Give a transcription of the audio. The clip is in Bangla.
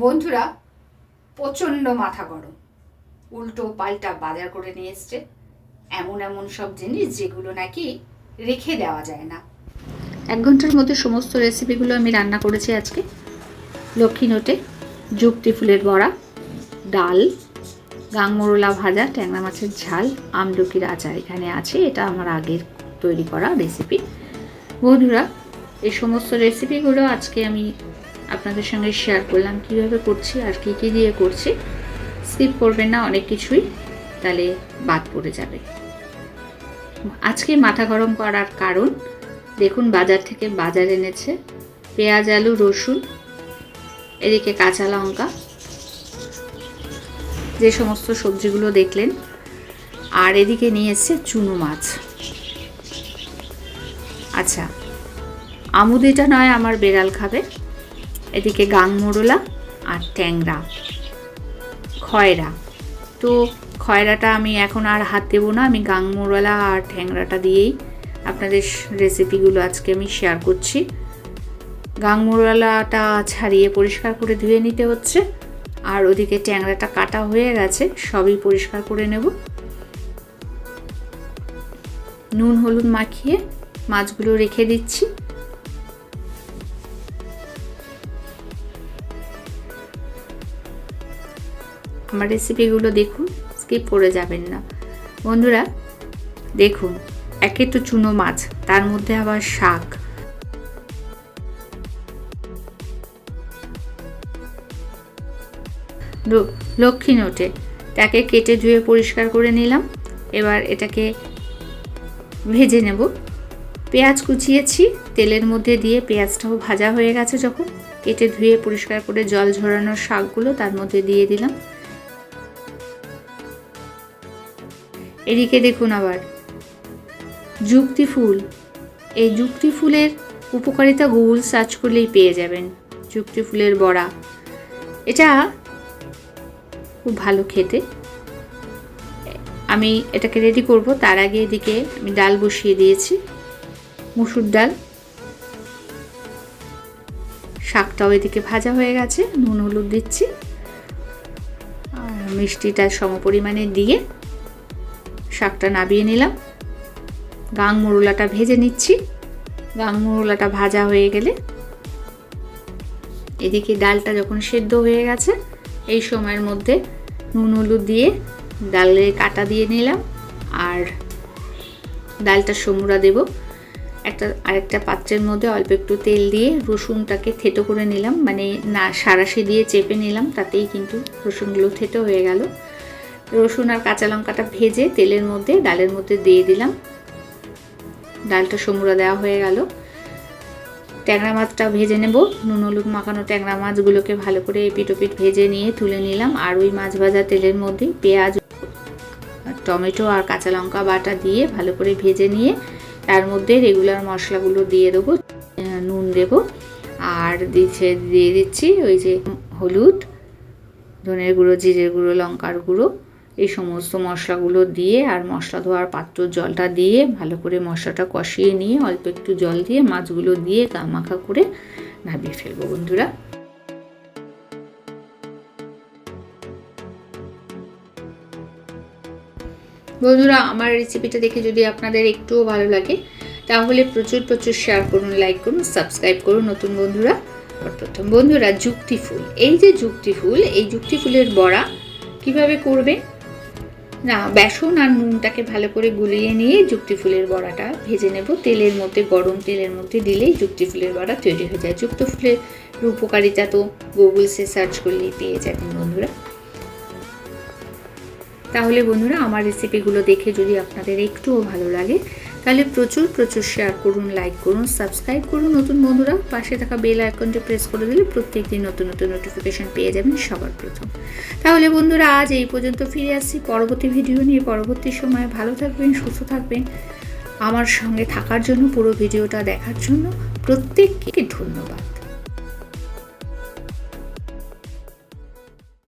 বন্ধুরা, প্রচণ্ড মাথা গরম, উল্টো পাল্টা বাজার করে নিয়ে এসছে এমন এমন সব জিনিস যেগুলো নাকি রেখে দেওয়া যায় না। 1 ঘন্টার মধ্যে সমস্ত রেসিপিগুলো আমি রান্না করেছি আজকে। লক্ষ্মী নোটে যুক্তি ফুলের বড়া, ডাল, গাং মৌরলা ভাজা, ট্যাংরা মাছের ঝাল, আমলকির আচার এখানে আছে। এটা আমার আগের তৈরি করা রেসিপি। বন্ধুরা, এই সমস্ত রেসিপিগুলো আজকে আমি আপনাদের সঙ্গে শেয়ার করলাম কিভাবে করছি আর কী কী দিয়ে করছি। স্কিপ করবেন না, অনেক কিছুই তাহলে বাদ পড়ে যাবে। আজকে মাথা গরম করার কারণ দেখুন, বাজার থেকে বাজার এনেছে পেঁয়াজ, আলু, রসুন, এদিকে কাঁচা লঙ্কা, যে সমস্ত সবজিগুলো দেখলেন, আর এদিকে নিয়ে এসছে চুনো মাছ। আচ্ছা, আমুদিটা নয় আমার বেড়াল খাবে। এদিকে গাং মৌরলা আর ট্যাংরা, খয়রা। তো খয়রাটা আমি এখন আর হাত দেবো না, আমি গাং মৌরলা আর ট্যাংরাটা দিয়েই আপনাদের রেসিপিগুলো আজকে আমি শেয়ার করছি। গাং মৌরলাটা ছাড়িয়ে পরিষ্কার করে ধুয়ে নিতে হচ্ছে, আর ওদিকে ট্যাংরাটা কাটা হয়ে গেছে, সবই পরিষ্কার করে নেব। নুন হলুদ মাখিয়ে মাছগুলো রেখে দিচ্ছি। আমার রেসিপিগুলো দেখুন, স্কিপ করে যাবেন না। বন্ধুরা দেখুন, একে তো চুনো মাছ, তার মধ্যে আবার শাক। লক্ষ্মী নোটে তাকে কেটে ধুয়ে পরিষ্কার করে নিলাম। এবার এটাকে ভেজে নেব। পেঁয়াজ কুচিয়েছি, তেলের মধ্যে দিয়ে পেঁয়াজটাও ভাজা হয়ে গেছে যখন, কেটে ধুয়ে পরিষ্কার করে জল ঝরানো শাকগুলো তার মধ্যে দিয়ে দিলাম। এদিকে দেখুন আবার যুক্তি ফুল। এই যুক্তি ফুলের উপকারিতা গুগল সার্চ করলেই পেয়ে যাবেন। যুক্তি ফুলের বড়া, এটা খুব ভালো খেতে। আমি এটাকে রেডি করব, তার আগে এদিকে আমি ডাল বসিয়ে দিয়েছি, মুসুর ডাল। শাকটাও এদিকে ভাজা হয়ে গেছে, নুন হলুদ দিচ্ছি আর মিষ্টিটা সমপরিমাণে দিয়ে শাকটা নাবিয়ে নিলাম। গাং মৌরলাটা ভেজে নিচ্ছি। গাং মৌরলাটা ভাজা হয়ে গেলে এদিকে ডালটা যখন সেদ্ধ হয়ে গেছে, এই সময়ের মধ্যে নুন হলুদ দিয়ে ডালের কাটা দিয়ে নিলাম, আর ডালটা সমুরা দেব। আরেকটা পাত্রের মধ্যে অল্প একটু তেল দিয়ে রসুনটাকে থেতো করে নিলাম, মানে না সাঁড়াশি দিয়ে চেপে নিলাম, তাতেই কিন্তু রসুনগুলো থেতো হয়ে গেল। রসুন আর কাঁচা লঙ্কাটা ভেজে তেলের মধ্যে ডালের মধ্যে দিয়ে দিলাম। ডালটা সমুরা দেওয়া হয়ে গেল। ট্যাংরা মাছটা ভেজে নেব। নুন হলুদ মাখানো ট্যাংরা মাছগুলোকে ভালো করে এপিট ওপিট ভেজে নিয়ে তুলে নিলাম। আর ওই মাছ ভাজা তেলের মধ্যে পেঁয়াজ, টমেটো আর কাঁচা লঙ্কা বাটা দিয়ে ভালো করে ভেজে নিয়ে তার মধ্যে রেগুলার মশলাগুলো দিয়ে দেবো। নুন দেব, আর দিয়ে দিচ্ছি ওই যে হলুদ, ধনের গুঁড়ো, জিরের গুঁড়ো, লঙ্কার গুঁড়ো, এই সমস্ত মশলাগুলো দিয়ে আর মশলা ধোয়ার পাত্রর জলটা দিয়ে ভালো করে মশলাটা কষিয়ে নিয়ে অল্প একটু জল দিয়ে মাছগুলো দিয়ে গামাখা করে নামিয়ে ফেলবো। বন্ধুরা, আমার রেসিপিটা দেখে যদি আপনাদের একটুও ভালো লাগে তাহলে প্রচুর প্রচুর শেয়ার করুন, লাইক করুন, সাবস্ক্রাইব করুন নতুন বন্ধুরা। প্রথম বন্ধুরা, যুক্তি ফুল, এই যে যুক্তি ফুল, এই যুক্তি ফুলের বড়া কিভাবে করবে না, বেসন আর নুনটাকে ভালো করে গুলিয়ে নিয়ে যুক্তি ফুলের বড়াটা ভেজে নেব তেলের মধ্যে। গরম তেলের মধ্যে দিলেই যুক্তি ফুলের বড়া তৈরি হয়ে যায়। যুক্তি ফুলের উপকারিতা তো গুগলসে সার্চ করলেই পেয়ে যাবেন বন্ধুরা। তাহলে বন্ধুরা, আমার রেসিপিগুলো দেখে যদি আপনাদের একটুও ভালো লাগে তাহলে প্রচুর প্রচুর শেয়ার করুন, লাইক করুন, সাবস্ক্রাইব করুন নতুন বন্ধুরা। পাশে থাকা বেল আইকনটি প্রেস করে দিলে প্রত্যেকদিন নতুন নতুন নোটিফিকেশান পেয়ে যাবেন সবার প্রথম। তাহলে বন্ধুরা, আজ এই পর্যন্ত, ফিরে আসছি পরবর্তী ভিডিও নিয়ে। পরবর্তী সময়ে ভালো থাকবেন, সুস্থ থাকবেন। আমার সঙ্গে থাকার জন্য, পুরো ভিডিওটা দেখার জন্য প্রত্যেককে ধন্যবাদ।